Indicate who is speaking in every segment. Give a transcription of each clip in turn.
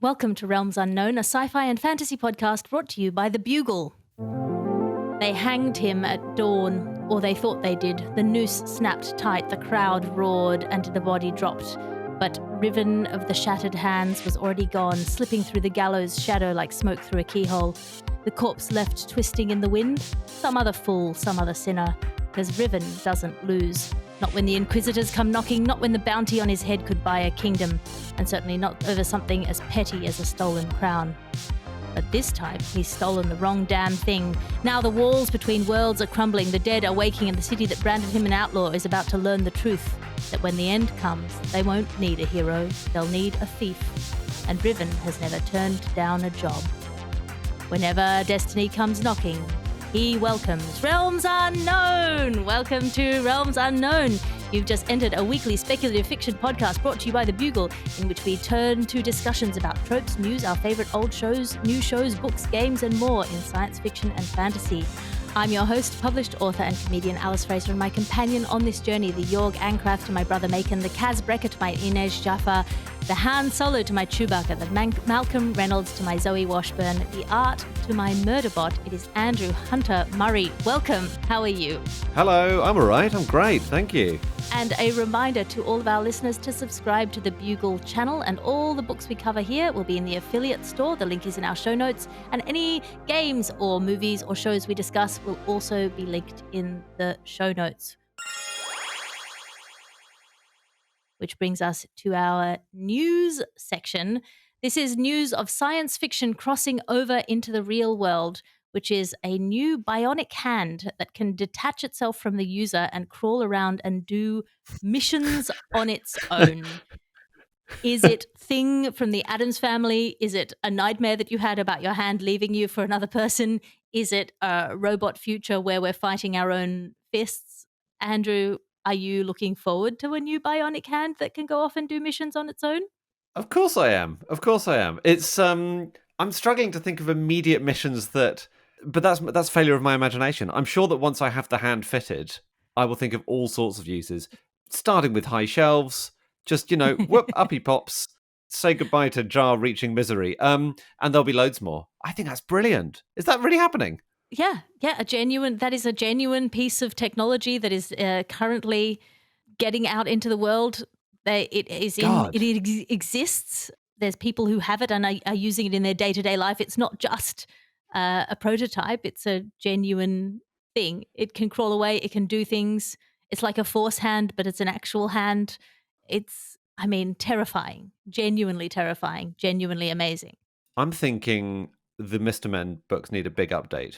Speaker 1: Welcome to Realms Unknown, a sci-fi and fantasy podcast brought to you by the Bugle. They hanged him at dawn, or they thought they did. The noose snapped tight, the crowd roared, and the body dropped. But Riven of the shattered hands was already gone, slipping through the gallows shadow like smoke through a keyhole. The corpse left twisting in the wind. Some other fool, some other sinner. Because Riven doesn't lose. Not when the Inquisitors come knocking, not when the bounty on his head could buy a kingdom, and certainly not over something as petty as a stolen crown. But this time, he's stolen the wrong damn thing. Now the walls between worlds are crumbling, the dead are waking, and the city that branded him an outlaw is about to learn the truth, that when the end comes, they won't need a hero, they'll need a thief. And Riven has never turned down a job. Whenever destiny comes knocking, he welcomes Realms Unknown! Welcome to Realms Unknown. You've just entered a weekly speculative fiction podcast brought to you by The Bugle, in which we turn to discussions about tropes, news, our favourite old shows, new shows, books, games, and more in science fiction and fantasy. I'm your host, published author and comedian Alice Fraser, and my companion on this journey, the Jorg Ancraft to my brother Macon, the Kaz Brecker to my Inej Jaffa, the Han Solo to my Chewbacca, the Malcolm Reynolds to my Zoe Washburn, the Art to my Murderbot. It is Andrew Hunter Murray. Welcome. How are you?
Speaker 2: Hello, I'm all right. I'm great. Thank you.
Speaker 1: And a reminder to all of our listeners to subscribe to the Bugle channel, and all the books we cover here will be in the affiliate store. The link is in our show notes, and any games or movies or shows we discuss will also be linked in the show notes. Which brings us to our news section. This is news of science fiction crossing over into the real world, which is a new bionic hand that can detach itself from the user and crawl around and do missions on its own. Is it Thing from the Addams Family? Is it a nightmare that you had about your hand leaving you for another person? Is it a robot future where we're fighting our own fists? Andrew, are you looking forward to a new bionic hand that can go off and do missions on its own?
Speaker 2: Of course I am. Of course I am. It's I'm struggling to think of immediate missions but that's failure of my imagination. I'm sure that once I have the hand fitted, I will think of all sorts of uses, starting with high shelves. Just, whoop, up he pops. Say goodbye to jar reaching misery. And there'll be loads more. I think that's brilliant. Is that really happening?
Speaker 1: Yeah, that is a genuine piece of technology that is currently getting out into the world. It exists. There's people who have it and are using it in their day-to-day life. It's not just a prototype. It's a genuine thing. It can crawl away. It can do things. It's like a force hand, but it's an actual hand. It's, terrifying, genuinely amazing. I'm
Speaker 2: thinking the Mr. Men books need a big update.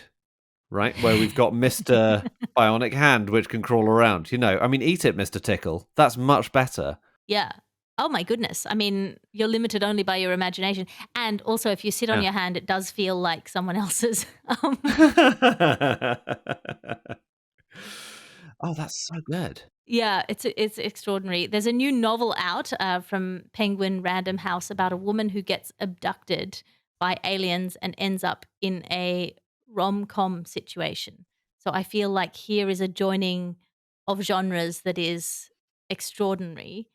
Speaker 2: Right, where we've got Mr. Bionic Hand, which can crawl around. Eat it, Mr. Tickle. That's much better.
Speaker 1: Yeah. Oh, my goodness. You're limited only by your imagination. And also, if you sit on your hand, it does feel like someone else's.
Speaker 2: Oh, that's so good.
Speaker 1: Yeah, it's extraordinary. There's a new novel out from Penguin Random House about a woman who gets abducted by aliens and ends up in a rom-com situation. So I feel like here is a joining of genres that is extraordinary,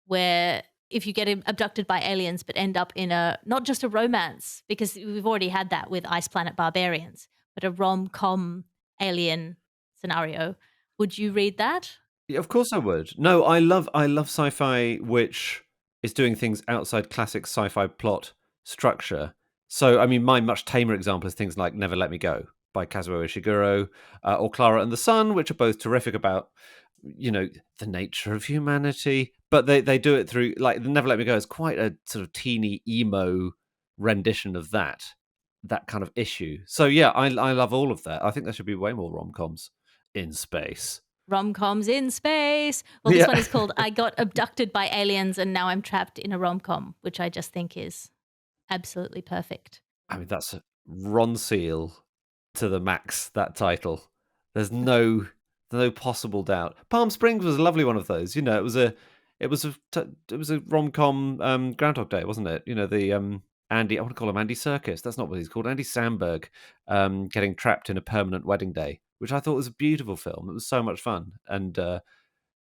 Speaker 1: where if you get abducted by aliens but end up in not just a romance, because we've already had that with Ice Planet Barbarians, but a rom-com alien scenario. Would you read that?
Speaker 2: Yeah, of course I would. No, I love sci-fi which is doing things outside classic sci-fi plot structure. So, my much tamer example is things like Never Let Me Go by Kazuo Ishiguro, or Clara and the Sun, which are both terrific about, the nature of humanity. But they do it through, like, Never Let Me Go is quite a sort of teeny emo rendition of that kind of issue. So, yeah, I love all of that. I think there should be way more rom-coms in space.
Speaker 1: Rom-coms in space. Well, this one is called I Got Abducted by Aliens and Now I'm Trapped in a Rom-Com, which I just think is absolutely perfect.
Speaker 2: That's a Ron Seal to the max, that title. There's no possible doubt. Palm Springs was a lovely one of those. It was a rom-com Groundhog Day, wasn't it? The Andy, I want to call him Andy Serkis. That's not what he's called. Andy Samberg getting trapped in a permanent wedding day, which I thought was a beautiful film. It was so much fun. And,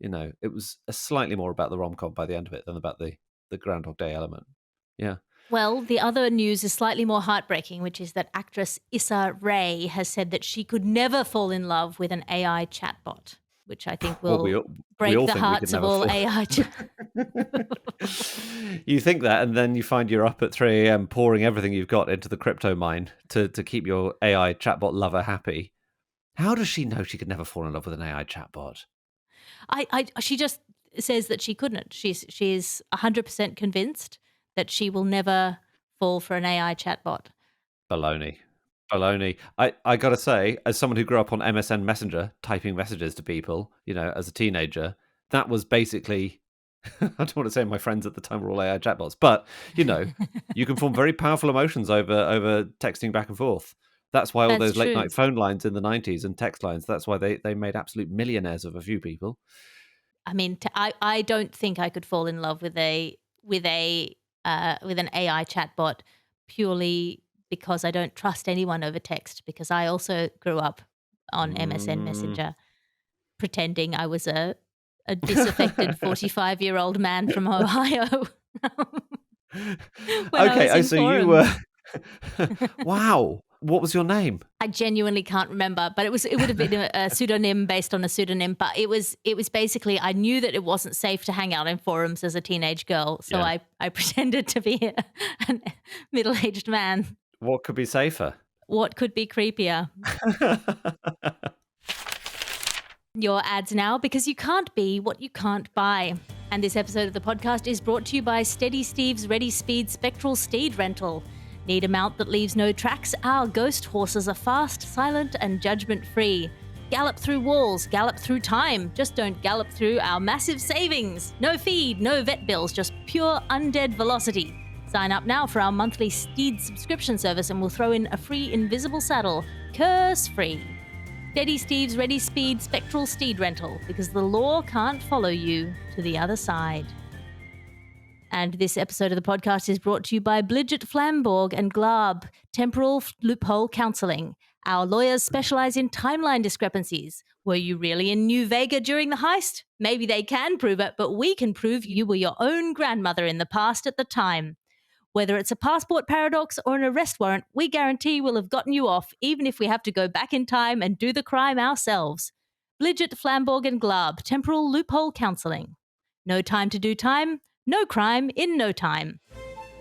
Speaker 2: it was slightly more about the rom-com by the end of it than about the Groundhog Day element. Yeah.
Speaker 1: Well, the other news is slightly more heartbreaking, which is that actress Issa Rae has said that she could never fall in love with an AI chatbot, which I think
Speaker 2: Well,
Speaker 1: will
Speaker 2: we
Speaker 1: break
Speaker 2: all
Speaker 1: the
Speaker 2: think we could
Speaker 1: hearts of
Speaker 2: never
Speaker 1: all
Speaker 2: fall.
Speaker 1: AI
Speaker 2: You think that, and then you find you're up at 3 a.m. pouring everything you've got into the crypto mine to keep your AI chatbot lover happy. How does she know she could never fall in love with an AI chatbot?
Speaker 1: She just says that she couldn't. She's 100% convinced that she will never fall for an AI chatbot.
Speaker 2: Baloney. Baloney. I got to say, as someone who grew up on MSN Messenger, typing messages to people, as a teenager, that was basically, I don't want to say my friends at the time were all AI chatbots, but, you can form very powerful emotions over texting back and forth. That's why all
Speaker 1: That's
Speaker 2: those late
Speaker 1: true.
Speaker 2: night phone lines in the 90s and text lines, that's why they made absolute millionaires of a few people.
Speaker 1: I mean, I don't think I could fall in love with an AI chatbot purely because I don't trust anyone over text. Because I also grew up on MSN
Speaker 2: Mm.
Speaker 1: Messenger, pretending I was a disaffected 45-year-old man from Ohio when I was
Speaker 2: Okay,
Speaker 1: in
Speaker 2: so you were.
Speaker 1: forums.
Speaker 2: Wow. What was your name?
Speaker 1: I genuinely can't remember, but it would have been a pseudonym based on a pseudonym. But it was basically, I knew that it wasn't safe to hang out in forums as a teenage girl, so
Speaker 2: Yeah.
Speaker 1: I pretended to be a middle-aged man.
Speaker 2: What could be safer?
Speaker 1: What could be creepier? Your ads now, because you can't be what you can't buy. And this episode of the podcast is brought to you by Steady Steve's Ready Speed Spectral Steed Rental. Need a mount that leaves no tracks? Our ghost horses are fast, silent, and judgment-free. Gallop through walls, gallop through time. Just don't gallop through our massive savings. No feed, no vet bills, just pure undead velocity. Sign up now for our monthly Steed subscription service and we'll throw in a free invisible saddle, curse-free. Steady Steve's Ready Speed Spectral Steed Rental, because the law can't follow you to the other side. And this episode of the podcast is brought to you by Blidget Flamborg and Glab, Temporal Loophole Counselling. Our lawyers specialize in timeline discrepancies. Were you really in New Vega during the heist? Maybe they can prove it, but we can prove you were your own grandmother in the past at the time. Whether it's a passport paradox or an arrest warrant, we guarantee we'll have gotten you off, even if we have to go back in time and do the crime ourselves. Blidget Flamborg and Glab, Temporal Loophole Counselling. No time to do time, no crime in no time.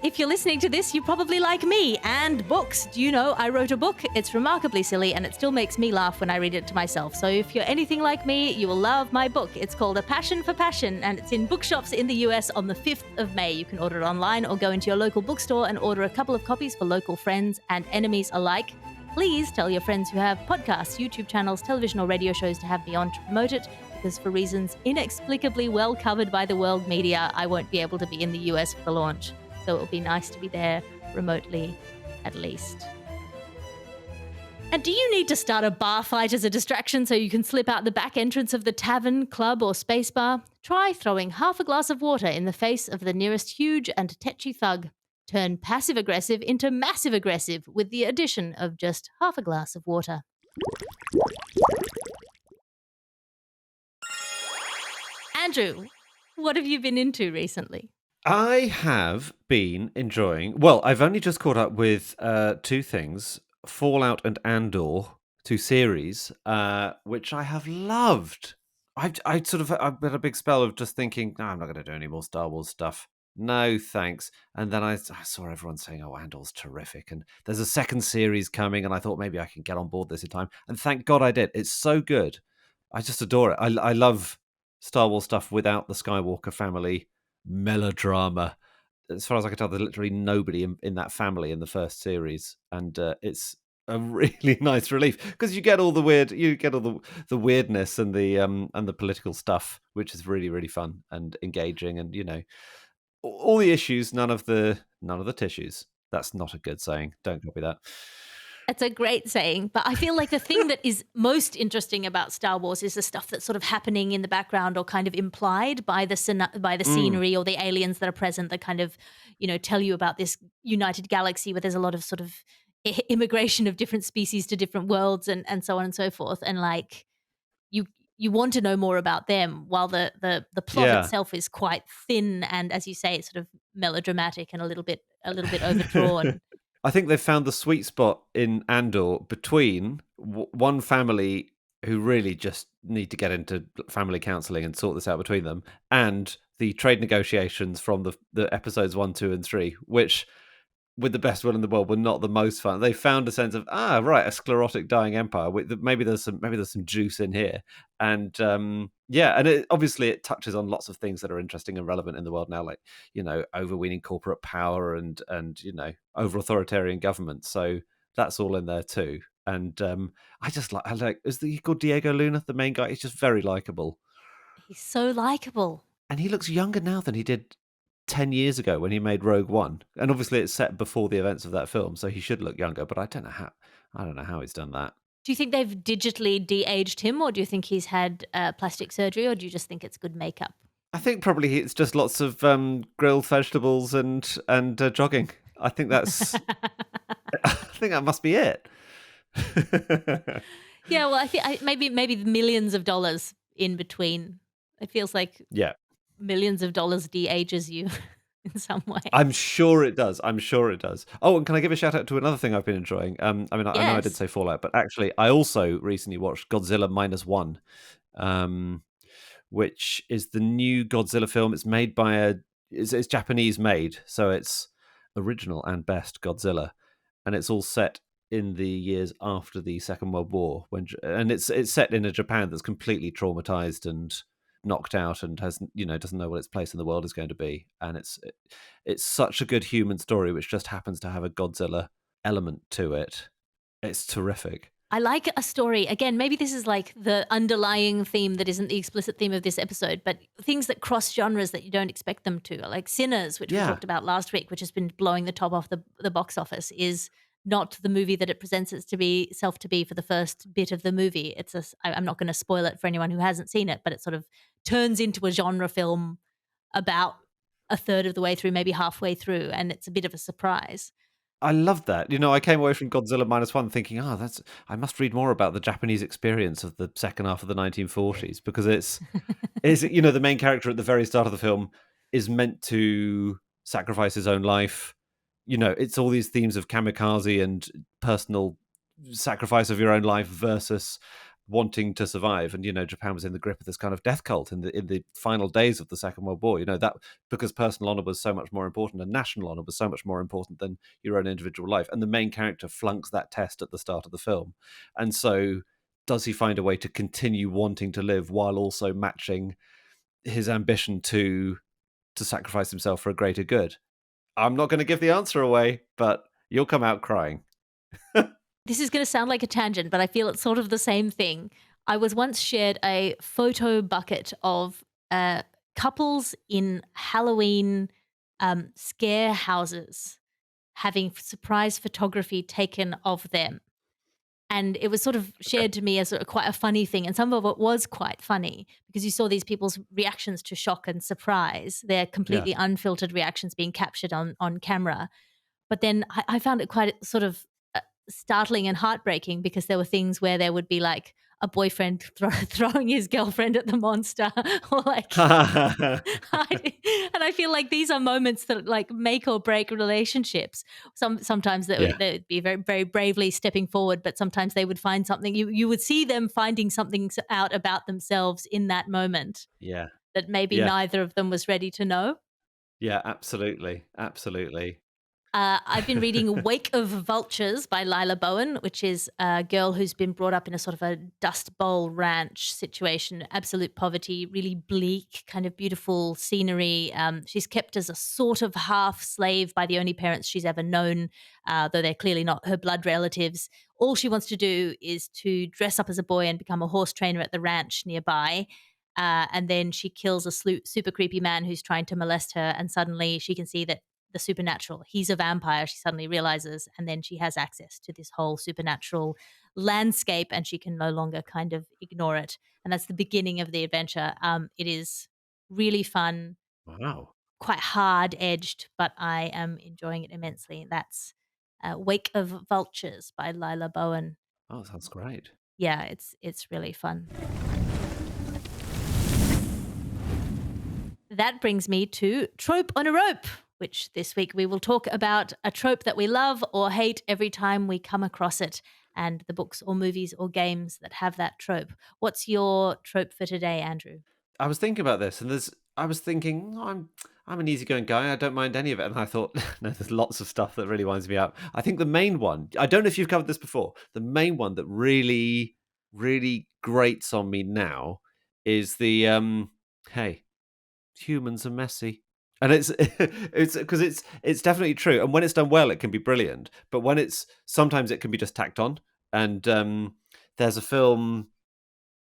Speaker 1: If you're listening to this, you probably like me and books. Do you know I wrote a book? It's remarkably silly and it still makes me laugh when I read it to myself. So if you're anything like me, you will love my book. It's called A Passion for Passion and it's in bookshops in the US on the 5th of May. You can order it online or go into your local bookstore and order a couple of copies for local friends and enemies alike. Please tell your friends who have podcasts, YouTube channels, television or radio shows to have me on to promote it, because for reasons inexplicably well covered by the world media, I won't be able to be in the US for the launch. So it'll be nice to be there remotely, at least. And do you need to start a bar fight as a distraction so you can slip out the back entrance of the tavern, club, or space bar? Try throwing half a glass of water in the face of the nearest huge and tetchy thug. Turn passive-aggressive into massive-aggressive with the addition of just half a glass of water. Andrew, what have you been into recently?
Speaker 2: I have been enjoying. Well, I've only just caught up with 2 things: Fallout and Andor, 2 series, which I have loved. I've had a big spell of just thinking, no, I'm not going to do any more Star Wars stuff. No, thanks. And then I saw everyone saying, "Oh, Andor's terrific," and there's a second series coming, and I thought maybe I can get on board this in time. And thank God I did. It's so good. I just adore it. I love Star Wars stuff without the Skywalker family melodrama. As far as I can tell, there's literally nobody in that family in the first series, and it's a really nice relief because you get all the weirdness and the political stuff, which is really really fun and engaging, and all the issues, none of the tissues. That's not a good saying. Don't copy that.
Speaker 1: It's a great saying, but I feel like the thing that is most interesting about Star Wars is the stuff that's sort of happening in the background or kind of implied by the scenery or the aliens that are present that kind of, tell you about this united galaxy where there's a lot of sort of immigration of different species to different worlds and so on and so forth. And like you want to know more about them while the plot
Speaker 2: Yeah.
Speaker 1: itself is quite thin and, as you say, it's sort of melodramatic and a little bit a little bit overdrawn.
Speaker 2: I think they've found the sweet spot in Andor between one family who really just need to get into family counselling and sort this out between them, and the trade negotiations from the episodes 1, 2, and 3, which, with the best will in the world, were not the most fun. They found a sense of right, a sclerotic dying empire. Maybe there's some juice in here, and and obviously it touches on lots of things that are interesting and relevant in the world now, like overweening corporate power and over authoritarian government. So that's all in there too. And I like is he called Diego Luna, the main guy? He's just very likable.
Speaker 1: He's so likable.
Speaker 2: And he looks younger now than he did 10 years ago when he made Rogue One. And obviously it's set before the events of that film, so he should look younger, but I don't know how he's done that.
Speaker 1: Do you think they've digitally de-aged him, or do you think he's had plastic surgery, or do you just think it's good makeup?
Speaker 2: I think probably it's just lots of grilled vegetables and jogging. I think that's I think that must be it.
Speaker 1: Yeah, well, I think maybe millions of dollars in between. It feels like millions of dollars de-ages you in some way.
Speaker 2: I'm sure it does. Oh, and can I give a shout out to another thing I've been enjoying? I know I did say Fallout, but actually I also recently watched Godzilla Minus One, which is the new Godzilla film. It's made by it's Japanese made, so it's original and best Godzilla, and it's all set in the years after the Second World War, and it's set in a Japan that's completely traumatized and knocked out and has doesn't know what its place in the world is going to be, and it's such a good human story which just happens to have a Godzilla element to it. It's terrific.
Speaker 1: I like a story, again, maybe this is like the underlying theme that isn't the explicit theme of this episode, but things that cross genres that you don't expect them to, like Sinners, which we talked about last week, which has been blowing the top off the box office, is not the movie that it presents itself to be for the first bit of the movie. I'm not going to spoil it for anyone who hasn't seen it, but it sort of turns into a genre film about a third of the way through, maybe halfway through, and it's a bit of a surprise.
Speaker 2: I love that. I came away from Godzilla Minus One thinking, I must read more about the Japanese experience of the second half of the 1940s, because it's the main character at the very start of the film is meant to sacrifice his own life. It's all these themes of kamikaze and personal sacrifice of your own life versus wanting to survive. And Japan was in the grip of this kind of death cult in the final days of the Second World War. That because personal honor was so much more important and national honor was so much more important than your own individual life. And the main character flunks that test at the start of the film. And so does he find a way to continue wanting to live while also matching his ambition to sacrifice himself for a greater good? I'm not going to give the answer away, but you'll come out crying.
Speaker 1: This is going to sound like a tangent, but I feel it's sort of the same thing. I was once shared a photo bucket of couples in Halloween scare houses having surprise photography taken of them. And it was sort of shared to me as quite a funny thing. And some of it was quite funny because you saw these people's reactions to shock and surprise, their completely unfiltered reactions being captured on camera. But then I found it quite sort of startling and heartbreaking because there were things where there would be like a boyfriend throwing his girlfriend at the monster or like and I feel like these are moments that like make or break relationships. Sometimes they would be very, very bravely stepping forward, but sometimes they would find something, you would see them finding something out about themselves in that moment that maybe neither of them was ready to know.
Speaker 2: Absolutely
Speaker 1: I've been reading Wake of Vultures by Lila Bowen, which is a girl who's been brought up in a sort of a Dust Bowl ranch situation, absolute poverty, really bleak, kind of beautiful scenery. She's kept as a sort of half slave by the only parents she's ever known, though they're clearly not her blood relatives. All she wants to do is to dress up as a boy and become a horse trainer at the ranch nearby. And then she kills a super creepy man who's trying to molest her, and suddenly she can see that the supernatural, he's a vampire, she suddenly realizes, and then she has access to this whole supernatural landscape and she can no longer kind of ignore it. And that's the beginning of the adventure. It is really fun.
Speaker 2: Wow.
Speaker 1: Quite hard-edged, but I am enjoying it immensely. That's Wake of Vultures by Lila Bowen.
Speaker 2: Oh, sounds great.
Speaker 1: Yeah, it's really fun. That brings me to Trope on a Rope, which this week we will talk about a trope that we love or hate every time we come across it, and the books or movies or games that have that trope. What's your trope for today, Andrew?
Speaker 2: I was thinking about this, and I was thinking, "Oh, I'm an easygoing guy. I don't mind any of it." And I thought, no, there's lots of stuff that really winds me up. I think the main one, I don't know if you've covered this before, the main one that really, really grates on me now is the hey, humans are messy. And it's because it's definitely true. And when it's done well, it can be brilliant. But when it's sometimes it can be just tacked on. And there's a film.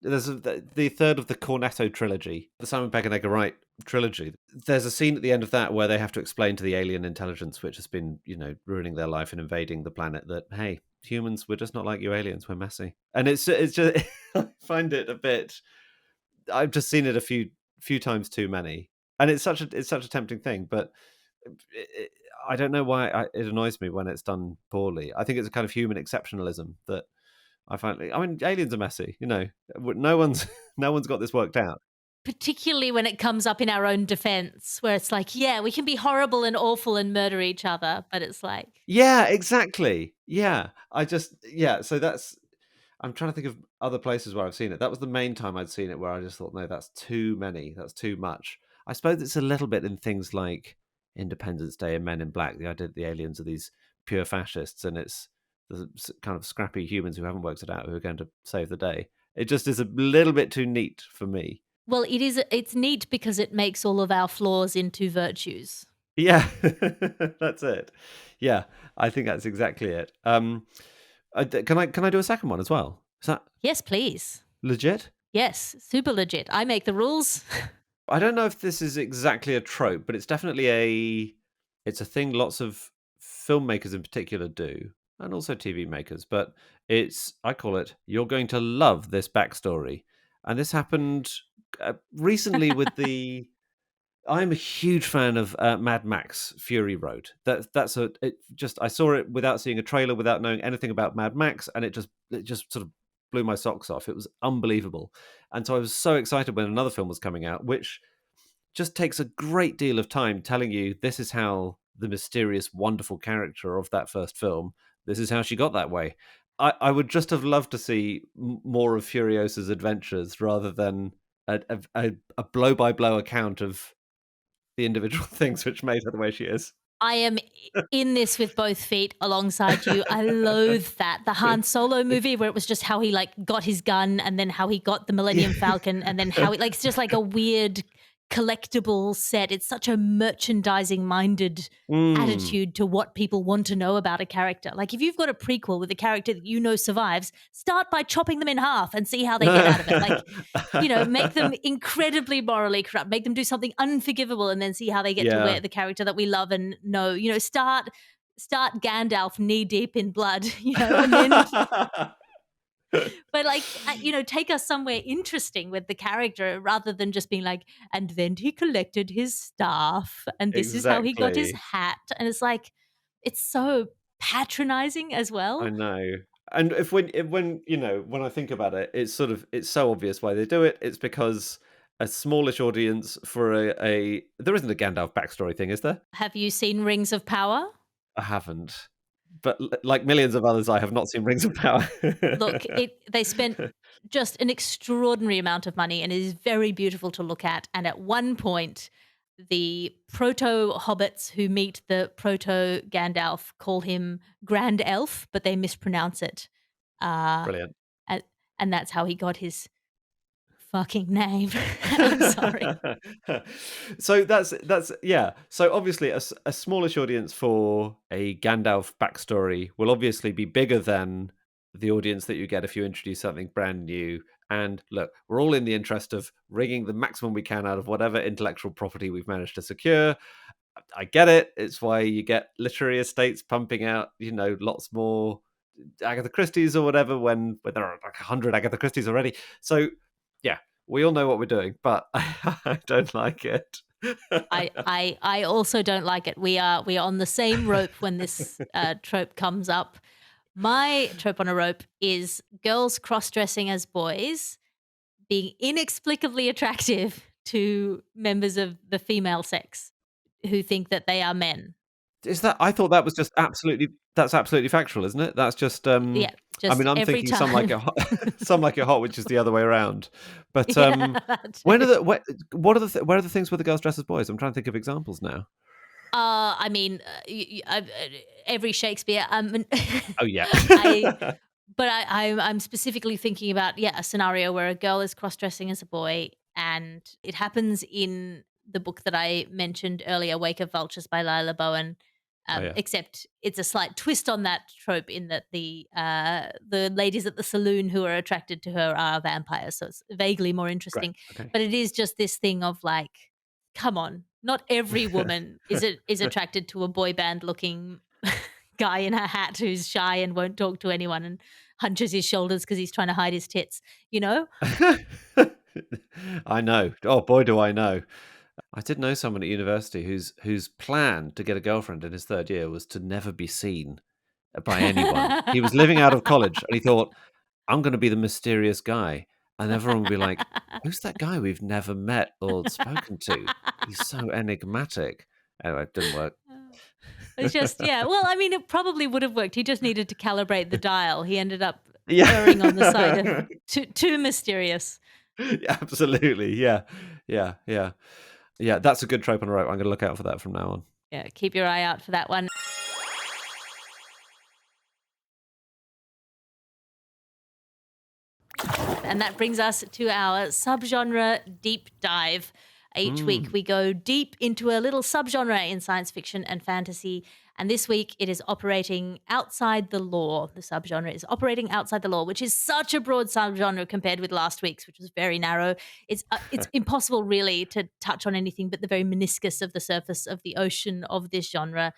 Speaker 2: There's the third of the Cornetto trilogy, the Simon Pegg and Edgar Wright trilogy. There's a scene at the end of that where they have to explain to the alien intelligence, which has been, ruining their life and invading the planet, that hey, humans, we're just not like you aliens. We're messy, and it's just I find it a bit. I've just seen it a few times too many, and it's such a tempting thing, but it, I don't know why it annoys me when it's done poorly. I think it's a kind of human exceptionalism that I find. I mean, aliens are messy. No one's no one's got this worked out.
Speaker 1: Particularly when it comes up in our own defense, where it's like, yeah, we can be horrible and awful and murder each other, but it's like,
Speaker 2: Yeah, exactly. Yeah, So that's. I'm trying to think of other places where I've seen it. That was the main time I'd seen it where I just thought, no, that's too many. That's too much. I suppose it's a little bit in things like Independence Day and Men in Black. The idea that the aliens are these pure fascists, and it's the kind of scrappy humans who haven't worked it out who are going to save the day. It just is a little bit too neat for me.
Speaker 1: well, it's neat because it makes all of our flaws into virtues.
Speaker 2: Yeah, that's it. Yeah, I think that's exactly it. Can I do a second one as well? Is that
Speaker 1: Yes, please.
Speaker 2: legit?
Speaker 1: Yes, super legit. I make the rules.
Speaker 2: I don't know if this is exactly a trope, but it's definitely it's a thing lots of filmmakers in particular do, and also TV makers. But I call it, you're going to love this backstory. And this happened recently with the. I'm a huge fan of Mad Max Fury Road. I saw it without seeing a trailer, without knowing anything about Mad Max, and it just sort of blew my socks off. It was unbelievable. And so I was so excited when another film was coming out, which just takes a great deal of time telling you this is how the mysterious, wonderful character of that first film, this is how she got that way. I would just have loved to see more of Furiosa's adventures rather than a blow-by-blow account of the individual things which made her the way she is.
Speaker 1: I am in this with both feet alongside you. I loathe that. The Han Solo movie where it was just how he got his gun and then how he got the Millennium Falcon and then how it's just like a weird collectible set. It's such a merchandising minded attitude to what people want to know about a character. Like if you've got a prequel with a character that you know survives, start by chopping them in half and see how they get out of it. Like, make them incredibly morally corrupt, make them do something unforgivable and then see how they get to where the character that we love and know, start Gandalf knee deep in blood, and then but take us somewhere interesting with the character rather than just being like, and then he collected his staff and this is how he got his
Speaker 2: Exactly.
Speaker 1: hat. And it's like, it's so patronizing as
Speaker 2: I
Speaker 1: well.
Speaker 2: know. And when I think about it, it's so obvious why they do it. It's because a smallish audience for a there isn't a Gandalf backstory thing, is there?
Speaker 1: Have you seen Rings of Power?
Speaker 2: I haven't. But like millions of others, I have not seen Rings of Power.
Speaker 1: Look, they spent just an extraordinary amount of money and it is very beautiful to look at. And at one point, the proto-hobbits who meet the proto-Gandalf call him Grand Elf, but they mispronounce it.
Speaker 2: Brilliant.
Speaker 1: And that's how he got his fucking name. I'm sorry.
Speaker 2: So that's yeah. So obviously, a smallish audience for a Gandalf backstory will obviously be bigger than the audience that you get if you introduce something brand new. And look, we're all in the interest of wringing the maximum we can out of whatever intellectual property we've managed to secure. I get it. It's why you get literary estates pumping out, lots more Agatha Christie's or whatever when there are like 100 Agatha Christie's already. So yeah, we all know what we're doing, but I don't like it.
Speaker 1: I also don't like it. We are on the same rope when this trope comes up. My trope on a rope is girls cross-dressing as boys being inexplicably attractive to members of the female sex. who think that they are men.
Speaker 2: Is that? I thought that was just that's absolutely factual, isn't it? That's just.
Speaker 1: Yeah,
Speaker 2: I
Speaker 1: just
Speaker 2: mean, I'm
Speaker 1: every
Speaker 2: thinking some like
Speaker 1: time.
Speaker 2: it hot, some like it hot, which is the other way around. But
Speaker 1: Yeah, that
Speaker 2: when are
Speaker 1: too.
Speaker 2: what are where are the things where the girls dress as boys? I'm trying to think of examples now.
Speaker 1: I mean, every Shakespeare.
Speaker 2: Oh yeah.
Speaker 1: I, but I'm specifically thinking about a scenario where a girl is cross dressing as a boy, and it happens in the book that I mentioned earlier, "Wake of Vultures" by Lila Bowen.
Speaker 2: Oh yeah.
Speaker 1: Except it's a slight twist on that trope in that the ladies at the saloon who are attracted to her are vampires, so it's vaguely more
Speaker 2: Great.
Speaker 1: interesting.
Speaker 2: Okay.
Speaker 1: But it is just this thing of like, come on, not every woman is attracted to a boy band looking guy in a hat who's shy and won't talk to anyone and hunches his shoulders because he's trying to hide his tits, you know?
Speaker 2: I know. Oh boy, do I know. I did know someone at university whose plan to get a girlfriend in his third year was to never be seen by anyone. He was living out of college and he thought, I'm going to be the mysterious guy. And everyone would be like, who's that guy we've never met or spoken to? He's so enigmatic. Anyway, it didn't work.
Speaker 1: It's just, well, I mean, it probably would have worked. He just needed to calibrate the dial. He ended up erring on the side of
Speaker 2: Yeah.
Speaker 1: too mysterious.
Speaker 2: Absolutely. Yeah. Yeah. Yeah. Yeah. That's a good trope on a rope. I'm going to look out for that from now on.
Speaker 1: Yeah, keep your eye out for that one. And that brings us to our subgenre deep dive. Each week we go deep into a little subgenre in science fiction and fantasy. And this week it is operating outside the law. The subgenre is operating outside the law, which is such a broad subgenre compared with last week's, which was very narrow. It's impossible really to touch on anything but the very meniscus of the surface of the ocean of this genre.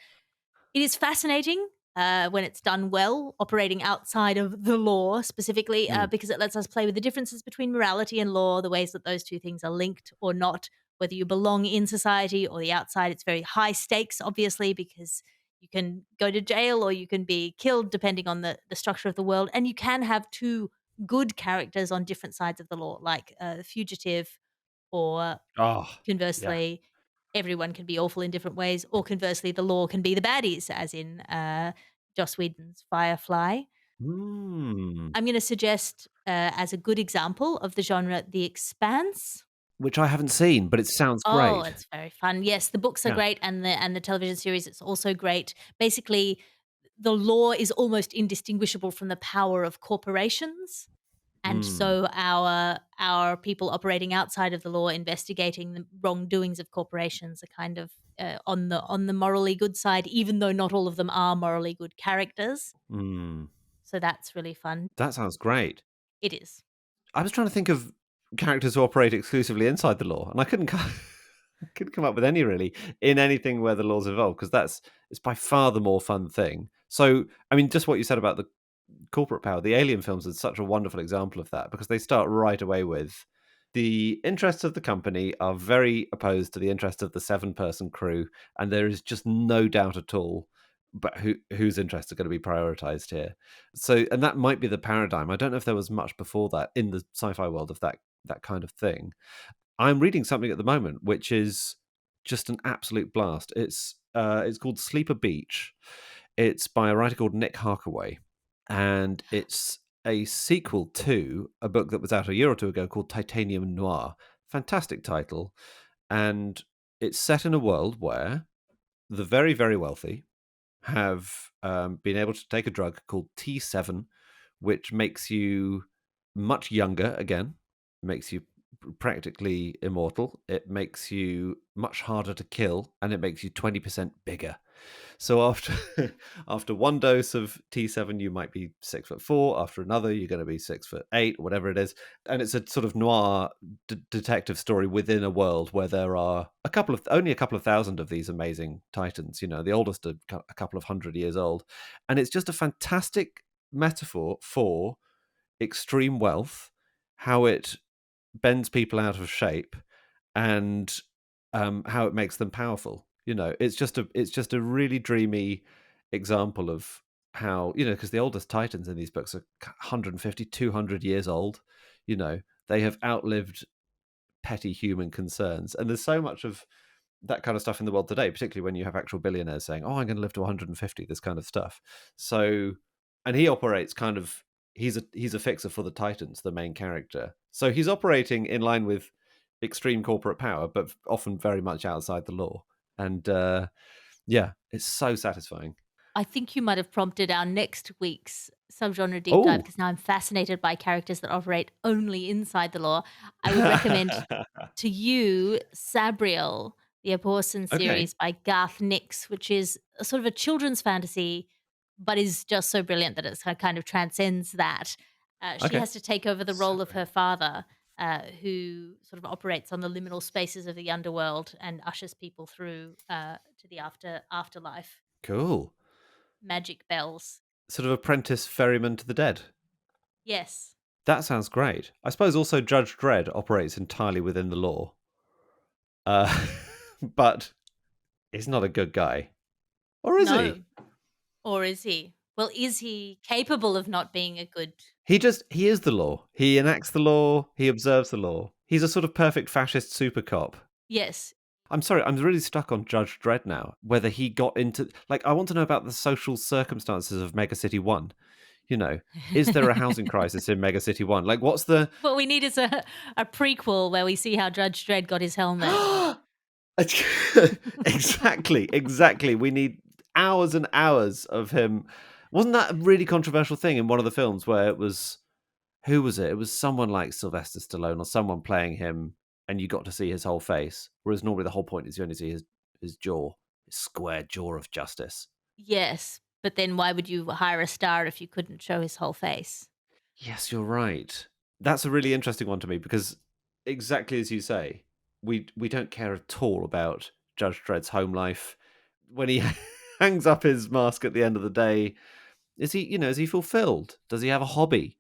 Speaker 1: It is fascinating when it's done well, operating outside of the law specifically, because it lets us play with the differences between morality and law, the ways that those two things are linked or not, whether you belong in society or the outside. It's very high stakes, obviously, because you can go to jail or you can be killed depending on the structure of the world. And you can have two good characters on different sides of the law, like the fugitive or
Speaker 2: Oh, yeah.
Speaker 1: conversely, everyone can be awful in different ways, or conversely, the law can be the baddies, as in Joss Whedon's Firefly.
Speaker 2: Mm.
Speaker 1: I'm going to suggest, as a good example of the genre, The Expanse.
Speaker 2: Which I haven't seen, but it sounds
Speaker 1: Oh,
Speaker 2: great.
Speaker 1: it's very fun. Yes, the books are
Speaker 2: Yeah.
Speaker 1: great, and the television series is also great. Basically, the law is almost indistinguishable from the power of corporations. And
Speaker 2: Mm.
Speaker 1: so our people operating outside of the law, investigating the wrongdoings of corporations, are kind of on the morally good side, even though not all of them are morally good characters.
Speaker 2: Mm.
Speaker 1: So that's really fun.
Speaker 2: That sounds great.
Speaker 1: It is.
Speaker 2: I was trying to think of characters who operate exclusively inside the law, and I couldn't I couldn't come up with any really in anything where the law's involved, because it's by far the more fun thing. So, I mean, just what you said about the corporate power, the Alien films is such a wonderful example of that, because they start right away with the interests of the company are very opposed to the interests of the 7-person crew, and there is just no doubt at all but whose interests are going to be prioritized here. So, and that might be the paradigm. I don't know if there was much before that in the sci-fi world of that kind of thing. I'm reading something at the moment which is just an absolute blast. It's called Sleeper Beach. It's by a writer called Nick Harkaway, and it's a sequel to a book that was out a year or two ago called Titanium Noir. Fantastic title, and it's set in a world where the very, very wealthy have been able to take a drug called T7, which makes you much younger again, makes you practically immortal. It makes you much harder to kill, and it makes you 20% bigger. So after after one dose of T7, you might be 6'4". After another, you're going to be 6'8", whatever it is. And it's a sort of noir detective story within a world where there are only a couple of thousand of these amazing titans. You know, the oldest are a couple of 100 years old, and it's just a fantastic metaphor for extreme wealth, how it bends people out of shape, and how it makes them powerful. You know, it's just a really dreamy example of how, you know, because the oldest titans in these books are 150, 200 years old. You know, they have outlived petty human concerns, and there's so much of that kind of stuff in the world today, particularly when you have actual billionaires saying, "Oh, I'm going to live to 150," this kind of stuff. So, and he operates kind of he's a fixer for the Titans, the main character. So he's operating in line with extreme corporate power, but often very much outside the law. And yeah, it's so satisfying.
Speaker 1: I think you might have prompted our next week's subgenre deep dive,
Speaker 2: Oh,
Speaker 1: because now I'm fascinated by characters that operate only inside the law. I would recommend to you Sabriel, the Aborson
Speaker 2: okay,
Speaker 1: series by Garth Nix, which is a sort of a children's fantasy, but is just so brilliant that it kind of transcends that. She
Speaker 2: okay.
Speaker 1: has to take over the role of her
Speaker 2: Sabriel.
Speaker 1: father, who sort of operates on the liminal spaces of the underworld and ushers people through to the afterlife.
Speaker 2: Cool.
Speaker 1: Magic bells.
Speaker 2: Sort of apprentice ferryman to the dead.
Speaker 1: Yes.
Speaker 2: That sounds great. I suppose also Judge Dredd operates entirely within the law, uh, but he's not a good guy, or is
Speaker 1: No.
Speaker 2: he?
Speaker 1: Or is he? Well, is he capable of not being a good?
Speaker 2: He is the law. He enacts the law. He observes the law. He's a sort of perfect fascist super cop.
Speaker 1: Yes.
Speaker 2: I'm sorry, I'm really stuck on Judge Dredd now. Whether he got into I want to know about the social circumstances of Mega City 1. You know, is there a housing crisis in Mega City 1? Like, what's the
Speaker 1: What we need is a prequel where we see how Judge Dredd got his helmet.
Speaker 2: exactly. We need hours and hours of him. Wasn't that a really controversial thing in one of the films where it was who was it? It was someone like Sylvester Stallone or someone playing him, and you got to see his whole face. Whereas normally the whole point is you only see his jaw, his square jaw of justice.
Speaker 1: Yes. But then why would you hire a star if you couldn't show his whole face?
Speaker 2: Yes, you're right. That's a really interesting one to me because exactly as you say, we don't care at all about Judge Dredd's home life. When he hangs up his mask at the end of the day, is he fulfilled? Does he have a hobby?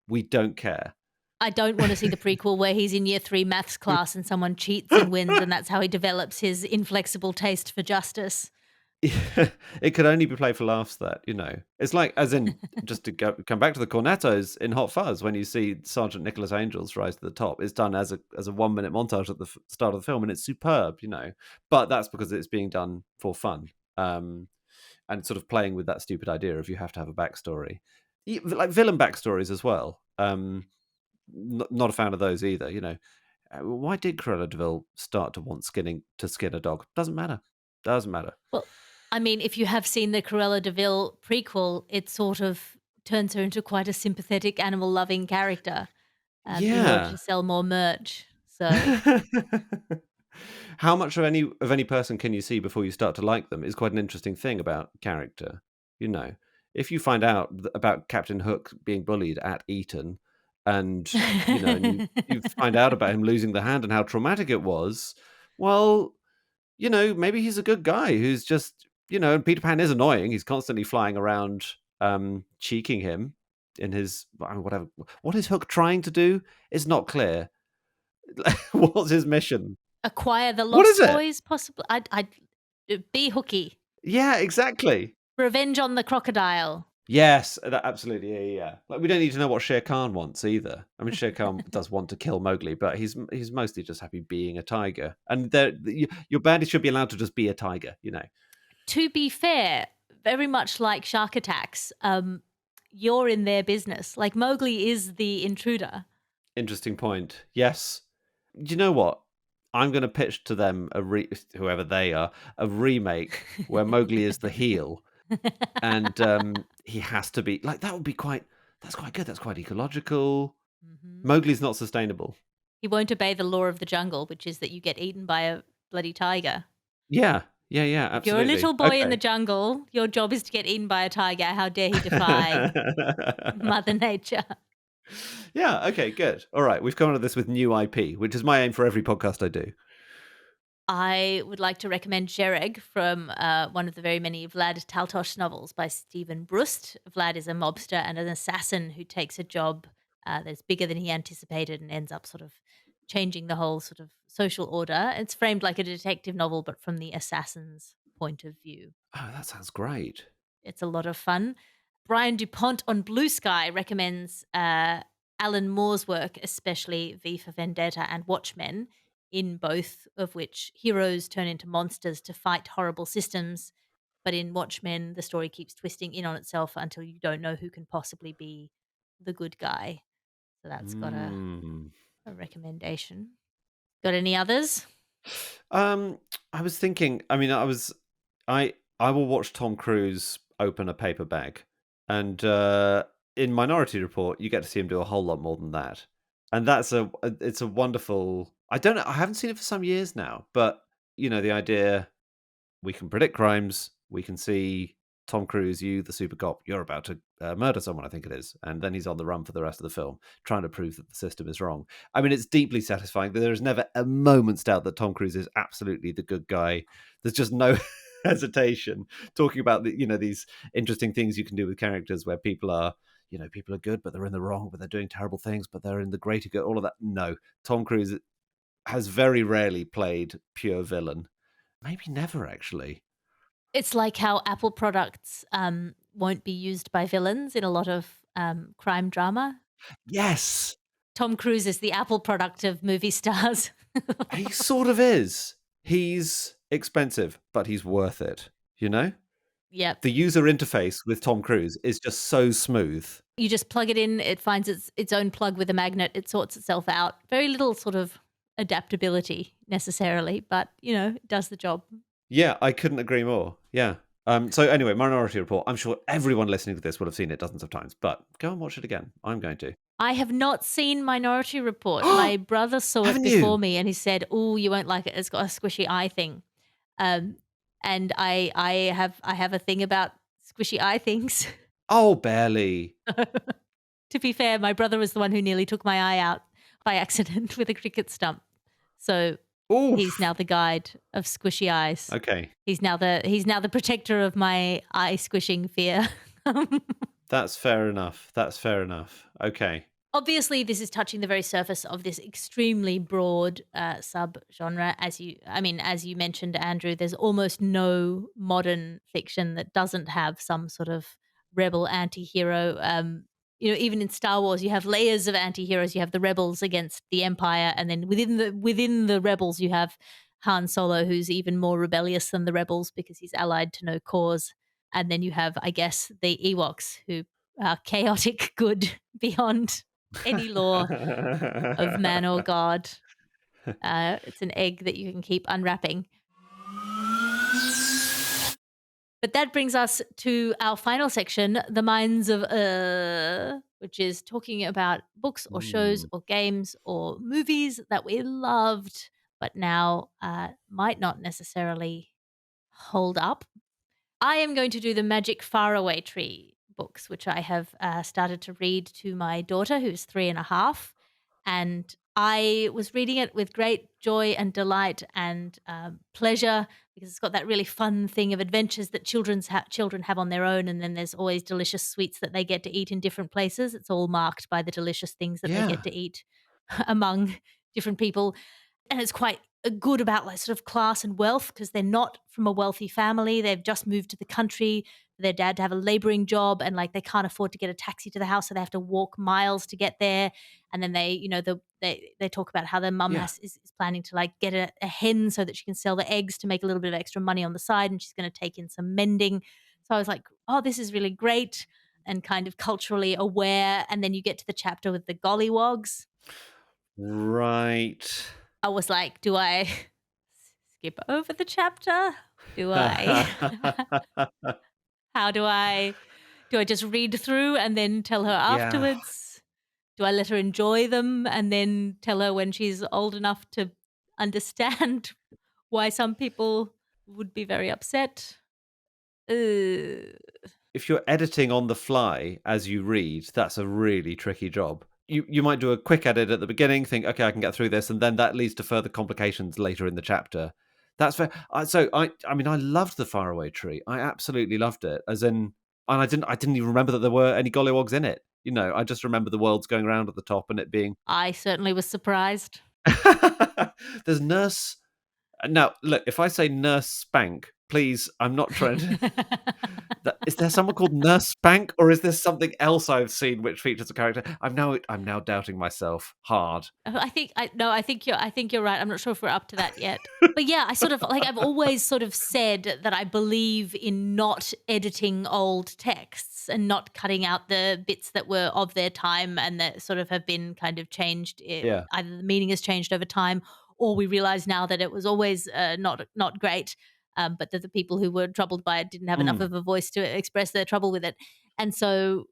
Speaker 2: We don't care.
Speaker 1: I don't want to see the prequel where he's in year 3 maths class and someone cheats and wins, and that's how he develops his inflexible taste for justice.
Speaker 2: It could only be played for laughs. It's like, as in, just to come back to the cornetos in Hot Fuzz, when you see Sergeant Nicholas Angel's rise to the top, it's done as a 1 minute montage at the start of the film, and it's superb. But that's because it's being done for fun, and sort of playing with that stupid idea of you have to have a backstory, like villain backstories as well. Not a fan of those either. Why did Cruella de Vil start to want to skin a dog? Doesn't matter. Doesn't matter.
Speaker 1: Well, I mean, if you have seen the Cruella de Vil prequel, it sort of turns her into quite a sympathetic, animal-loving character in order
Speaker 2: Yeah.
Speaker 1: to sell more merch. So,
Speaker 2: How much of any person can you see before you start to like them is quite an interesting thing about character. You know, if you find out about Captain Hook being bullied at Eton, and you find out about him losing the hand and how traumatic it was, well, maybe he's a good guy who's just, and Peter Pan is annoying. He's constantly flying around, cheeking him in his whatever. What is Hook trying to do? It's not clear. What's his mission?
Speaker 1: acquire the
Speaker 2: What is
Speaker 1: Lost
Speaker 2: it?
Speaker 1: Boys, possibly. I'd be Hooky.
Speaker 2: Yeah, exactly.
Speaker 1: Revenge on the Crocodile.
Speaker 2: Yes, absolutely. Yeah. Like, we don't need to know what Shere Khan wants either. I mean, Shere Khan does want to kill Mowgli, but he's mostly just happy being a tiger. And your bandit should be allowed to just be a tiger.
Speaker 1: To be fair, very much like Shark Attacks, you're in their business. Like Mowgli is the intruder.
Speaker 2: Interesting point. Yes. Do you know what? I'm going to pitch to them whoever they are, a remake where Mowgli is the heel, and he has to be like that. That's quite good. That's quite ecological.
Speaker 1: Mhm.
Speaker 2: Mowgli's not sustainable.
Speaker 1: He won't obey the law of the jungle, which is that you get eaten by a bloody tiger.
Speaker 2: Yeah,
Speaker 1: If you're a
Speaker 2: absolutely.
Speaker 1: little boy in the jungle, your job is to get eaten by a tiger. How dare he defy Mother Nature?
Speaker 2: Yeah, okay, good. All right, we've come to this with new IP, which is my aim for every podcast I do.
Speaker 1: I would like to recommend Jereg from one of the very many Vlad Taltosh novels by Stephen Brust. Vlad is a mobster and an assassin who takes a job that's bigger than he anticipated and ends up sort of changing the whole sort of social order. It's framed like a detective novel, but from the assassin's point of view.
Speaker 2: Oh, that sounds great.
Speaker 1: It's a lot of fun. Brian DuPont on Blue Sky recommends Alan Moore's work, especially V for Vendetta and Watchmen. in both of which heroes turn into monsters to fight horrible systems. But in Watchmen, the story keeps twisting in on itself until you don't know who can possibly be the good guy. So that's got a recommendation. Got any others?
Speaker 2: I was thinking. I mean, I will watch Tom Cruise open a paper bag, and in Minority Report, you get to see him do a whole lot more than that, and it's a wonderful. I don't know. I haven't seen it for some years now, but the idea we can predict crimes. We can see Tom Cruise, you, the super cop, you're about to murder someone, I think it is. And then he's on the run for the rest of the film, trying to prove that the system is wrong. I mean, it's deeply satisfying. There is never a moment's doubt that Tom Cruise is absolutely the good guy. There's just no hesitation talking about these interesting things you can do with characters where people are good, but they're in the wrong, but they're doing terrible things, but they're in the greater good. All of that. No, Tom Cruise has very rarely played pure villain. Maybe never, actually.
Speaker 1: It's like how Apple products won't be used by villains in a lot of crime drama.
Speaker 2: Yes.
Speaker 1: Tom Cruise is the Apple product of movie stars.
Speaker 2: He sort of is. He's expensive, but he's worth it,
Speaker 1: Yep.
Speaker 2: The user interface with Tom Cruise is just so smooth.
Speaker 1: You just plug it in, it finds its own plug with a magnet, it sorts itself out. Very little sort of adaptability necessarily, but, it does the job.
Speaker 2: Yeah, I couldn't agree more. Yeah. So anyway, Minority Report. I'm sure everyone listening to this will have seen it dozens of times, but go and watch it again. I'm going to.
Speaker 1: I have not seen Minority Report. My brother saw it before me and he said, "Oh, you won't like it. It's got a squishy eye thing." And I have a thing about squishy eye things.
Speaker 2: Oh, barely.
Speaker 1: To be fair, my brother was the one who nearly took my eye out by accident with a cricket stump. So he's now the guide of squishy eyes.
Speaker 2: Okay.
Speaker 1: He's now the protector of my eye squishing fear.
Speaker 2: That's fair enough. Okay.
Speaker 1: Obviously, this is touching the very surface of this extremely broad sub-genre. As you mentioned, Andrew, there's almost no modern fiction that doesn't have some sort of rebel anti-hero. Even in Star Wars, you have layers of anti-heroes. You have the rebels against the Empire, and then within the rebels, you have Han Solo, who's even more rebellious than the rebels because he's allied to no cause. And then you have, I guess, the Ewoks, who are chaotic good beyond any law of man or god. It's an egg that you can keep unwrapping. But that brings us to our final section, the Minds of which is talking about books or shows or games or movies that we loved, but now might not necessarily hold up. I am going to do the Magic Faraway Tree books, which I have started to read to my daughter, who's 3.5. And I was reading it with great joy and delight and pleasure because it's got that really fun thing of adventures that children have on their own. And then there's always delicious sweets that they get to eat in different places. It's all marked by the delicious things that they get to eat among different people. And it's quite good about like sort of class and wealth because they're not from a wealthy family. They've just moved to the country for their dad to have a laboring job, and like they can't afford to get a taxi to the house, so they have to walk miles to get there. And then they talk about how their mum is planning to like get a hen so that she can sell the eggs to make a little bit of extra money on the side, and she's going to take in some mending. So I was like, oh, this is really great and kind of culturally aware. And then you get to the chapter with the gollywogs.
Speaker 2: Right.
Speaker 1: I was like, do I skip over the chapter? Do I? How do I just read through and then tell her afterwards? Do I let her enjoy them and then tell her when she's old enough to understand why some people would be very upset?
Speaker 2: If you're editing on the fly as you read, that's a really tricky job. You might do a quick edit at the beginning, think, okay, I can get through this, and then that leads to further complications later in the chapter. That's fair. So I loved the Faraway Tree. I absolutely loved it. And I didn't even remember that there were any gollywogs in it. I just remember the worlds going around at the top and it being.
Speaker 1: I certainly was surprised.
Speaker 2: There's Nurse. Now, look, if I say Nurse Spank, Please, I'm not trying to. Is there someone called Nurse Spank, or is there something else I've seen which features a character? I'm now doubting myself hard.
Speaker 1: I think you're right. I'm not sure if we're up to that yet. But yeah, I sort of like I've always sort of said that I believe in not editing old texts and not cutting out the bits that were of their time and that sort of have been kind of changed.
Speaker 2: Yeah.
Speaker 1: Either the meaning has changed over time, or we realize now that it was always not great. But that the people who were troubled by it didn't have enough of a voice to express their trouble with it. And so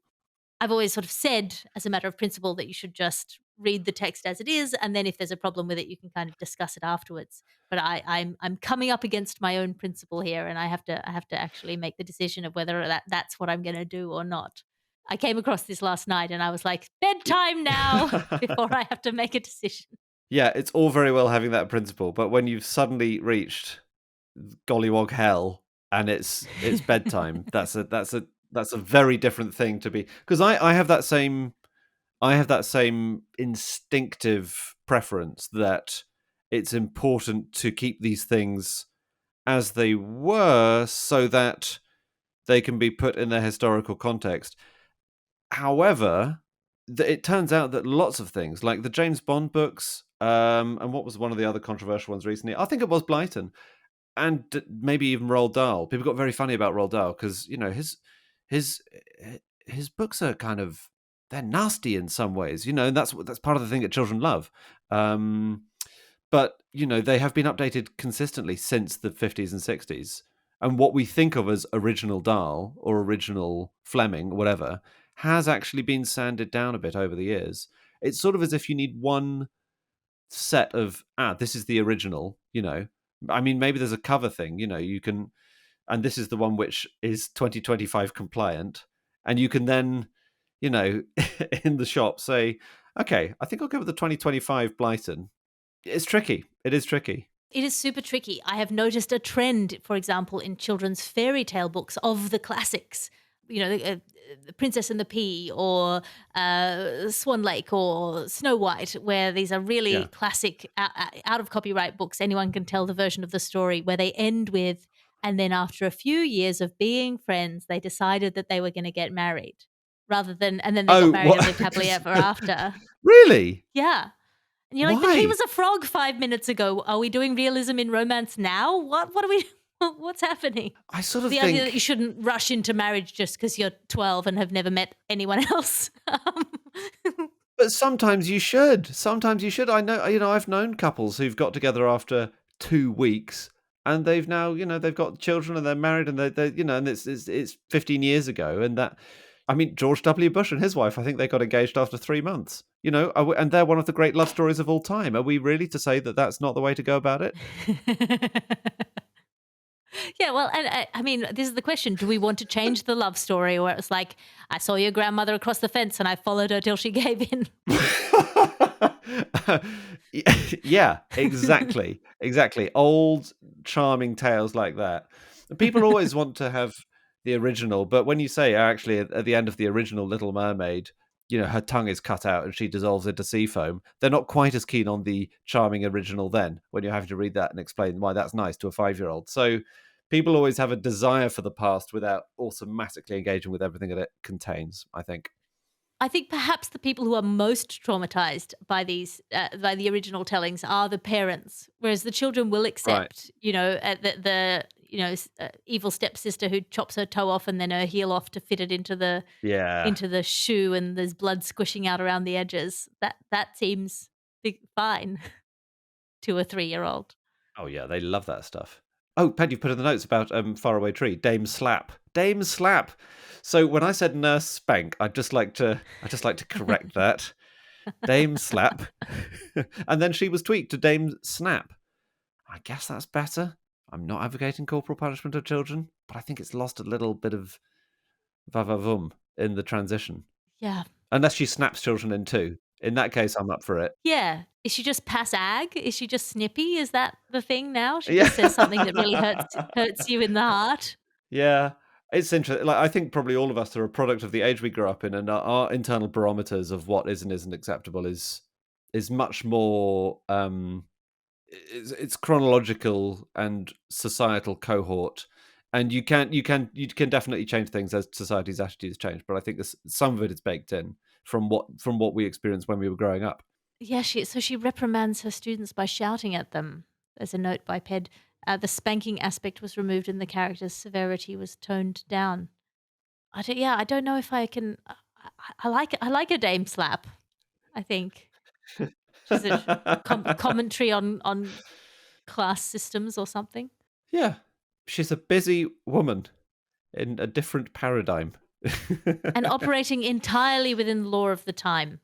Speaker 1: I've always sort of said, as a matter of principle, that you should just read the text as it is, and then if there's a problem with it, you can kind of discuss it afterwards. But I'm coming up against my own principle here, and I have to actually make the decision of whether that's what I'm going to do or not. I came across this last night, and I was like, bedtime now, before I have to make a decision.
Speaker 2: Yeah, it's all very well having that principle, but when you've suddenly reached gollywog hell and it's bedtime, that's a very different thing to be. Because I have that same instinctive preference that it's important to keep these things as they were so that they can be put in their historical context. However, it turns out that lots of things, like the James Bond books, and what was one of the other controversial ones recently? I think it was Blyton, and maybe even Roald Dahl. People got very funny about Roald Dahl because his books are kind of, they're nasty in some ways, and that's part of the thing that children love. But they have been updated consistently since the 50s and 60s, and what we think of as original Dahl or original Fleming, or whatever, has actually been sanded down a bit over the years. It's sort of as if you need one set of this is the original. I mean, maybe there's a cover thing. You can, and this is the one which is 2025 compliant, and you can then, in the shop say, okay, I think I'll go with the 2025 Blyton. It's tricky. It is tricky.
Speaker 1: It is super tricky. I have noticed a trend, for example, in children's fairy tale books of the classics. The Princess and the Pea, or Swan Lake, or Snow White, where these are really classic, out of copyright books. Anyone can tell the version of the story where they end with, and then after a few years of being friends, they decided that they were going to get married, and then they got married and lived happily ever after.
Speaker 2: Really?
Speaker 1: Yeah. And you're like,
Speaker 2: Why?
Speaker 1: but he was a frog 5 minutes ago. Are we doing realism in romance now? What are we? What's happening?
Speaker 2: I sort of
Speaker 1: the
Speaker 2: think
Speaker 1: idea that you shouldn't rush into marriage just because you're 12 and have never met anyone else.
Speaker 2: But sometimes you should. I know, I've known couples who've got together after 2 weeks, and they've now, they've got children and they're married, and they and it's 15 years ago, and that. I mean, George W. Bush and his wife, I think they got engaged after 3 months. And they're one of the great love stories of all time. Are we really to say that that's not the way to go about it?
Speaker 1: Yeah, well, and I mean, this is the question. Do we want to change the love story where it's like, I saw your grandmother across the fence and I followed her till she gave in?
Speaker 2: Yeah, exactly. Exactly. Old, charming tales like that. People always want to have the original, but when you say, actually, at the end of the original Little Mermaid, her tongue is cut out and she dissolves into sea foam, they're not quite as keen on the charming original then, when you're having to read that and explain why that's nice to a 5-year-old. So people always have a desire for the past without automatically engaging with everything that it contains, I think.
Speaker 1: I think perhaps the people who are most traumatized by these, by the original tellings, are the parents, whereas the children will accept, the evil stepsister who chops her toe off and then her heel off to fit it into the shoe, and there's blood squishing out around the edges. That seems fine to a 3-year-old.
Speaker 2: Oh yeah, they love that stuff. Oh, Ped, you've put in the notes about Faraway Tree, Dame Slap. Dame Slap. So when I said Nurse Spank, I'd just like to correct that. Dame Slap. And then she was tweaked to Dame Snap. I guess that's better. I'm not advocating corporal punishment of children, but I think it's lost a little bit of va-va-vum in the transition.
Speaker 1: Yeah.
Speaker 2: Unless she snaps children in two. In that case, I'm up for it.
Speaker 1: Yeah. Is she just pass-ag? Is she just snippy? Is that the thing now? She just says something that really hurts you in the heart?
Speaker 2: Yeah. It's interesting. Like, I think probably all of us are a product of the age we grew up in, and our internal barometers of what is and isn't acceptable is much more it's chronological and societal cohort, and you can definitely change things as society's attitudes change. But I think some of it is baked in from what we experienced when we were growing up.
Speaker 1: Yeah, she reprimands her students by shouting at them. There's a note by Ped. The spanking aspect was removed and the character's severity was toned down. I don't know if I can. I like a dame slap. I think she's a commentary on class systems or something.
Speaker 2: Yeah, she's a busy woman in a different paradigm.
Speaker 1: And operating entirely within the law of the time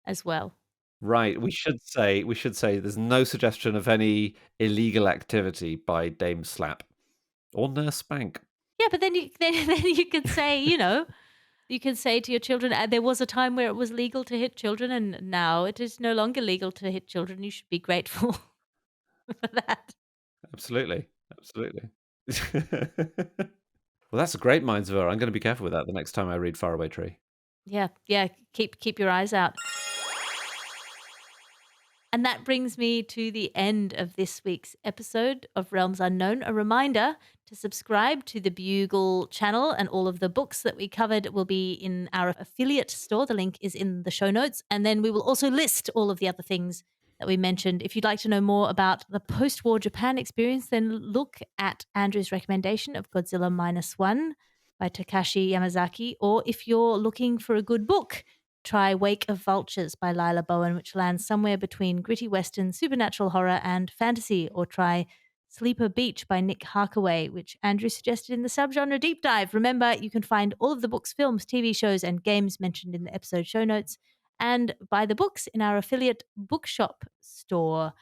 Speaker 1: as well.
Speaker 2: Right, we should say there's no suggestion of any illegal activity by Dame Slap or Nurse Spank.
Speaker 1: Yeah, but then you could say, you can say to your children, there was a time where it was legal to hit children, and now it is no longer legal to hit children. You should be grateful for that.
Speaker 2: Absolutely. Well, that's a great Minds of Error. I'm going to be careful with that the next time I read Faraway Tree.
Speaker 1: Yeah. Keep your eyes out. And that brings me to the end of this week's episode of Realms Unknown. A reminder to subscribe to the Bugle channel, and all of the books that we covered will be in our affiliate store. The link is in the show notes. And then we will also list all of the other things that we mentioned. If you'd like to know more about the post-war Japan experience, then look at Andrew's recommendation of Godzilla Minus One by Takashi Yamazaki. Or if you're looking for a good book, try Wake of Vultures by Lila Bowen, which lands somewhere between gritty western, supernatural horror, and fantasy. Or try Sleeper Beach by Nick Harkaway, which Andrew suggested in the subgenre deep dive. Remember, you can find all of the books, films, TV shows, and games mentioned in the episode show notes, and buy the books in our affiliate bookshop store.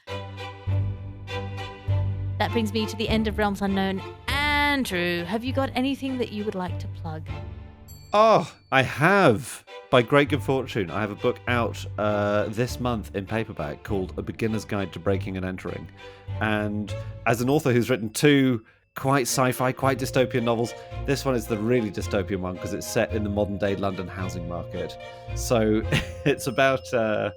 Speaker 1: That brings me to the end of Realms Unknown. Andrew, have you got anything that you would like to plug?
Speaker 2: Oh, I have. By great good fortune, I have a book out this month in paperback called A Beginner's Guide to Breaking and Entering. And as an author who's written 2 quite sci-fi, quite dystopian novels, this one is the really dystopian one because it's set in the modern-day London housing market. So it's about a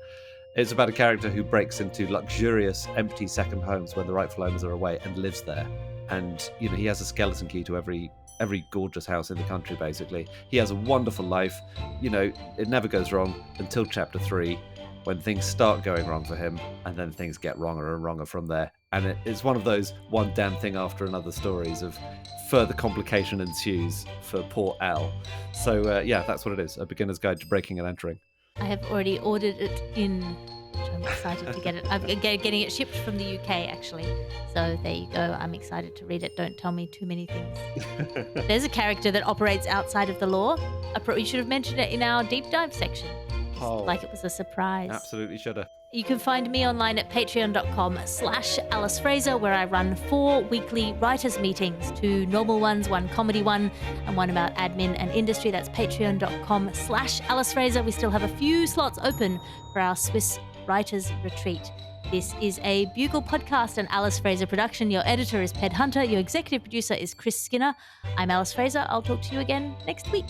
Speaker 2: character who breaks into luxurious, empty second homes when the rightful owners are away and lives there. And he has a skeleton key to every gorgeous house in the country, basically. He has a wonderful life. It never goes wrong until chapter 3, when things start going wrong for him, and then things get wronger and wronger from there. And it's one of those one damn thing after another stories of further complication ensues for poor Al. So, that's what it is. A Beginner's Guide to Breaking and Entering.
Speaker 1: I have already ordered it in, which I'm excited to get it. I'm getting it shipped from the UK, actually. So there you go. I'm excited to read it. Don't tell me too many things. There's a character that operates outside of the law. We should have mentioned it in our deep dive section. Like it was a surprise.
Speaker 2: Absolutely should have.
Speaker 1: You can find me online at patreon.com/Alice Fraser, where I run 4 weekly writers' meetings, 2 normal ones, 1 comedy one, and 1 about admin and industry. That's patreon.com/Alice Fraser. We still have a few slots open for our Swiss writers' retreat. This is a Bugle podcast and Alice Fraser production. Your editor is Ped Hunter. Your executive producer is Chris Skinner. I'm Alice Fraser. I'll talk to you again next week.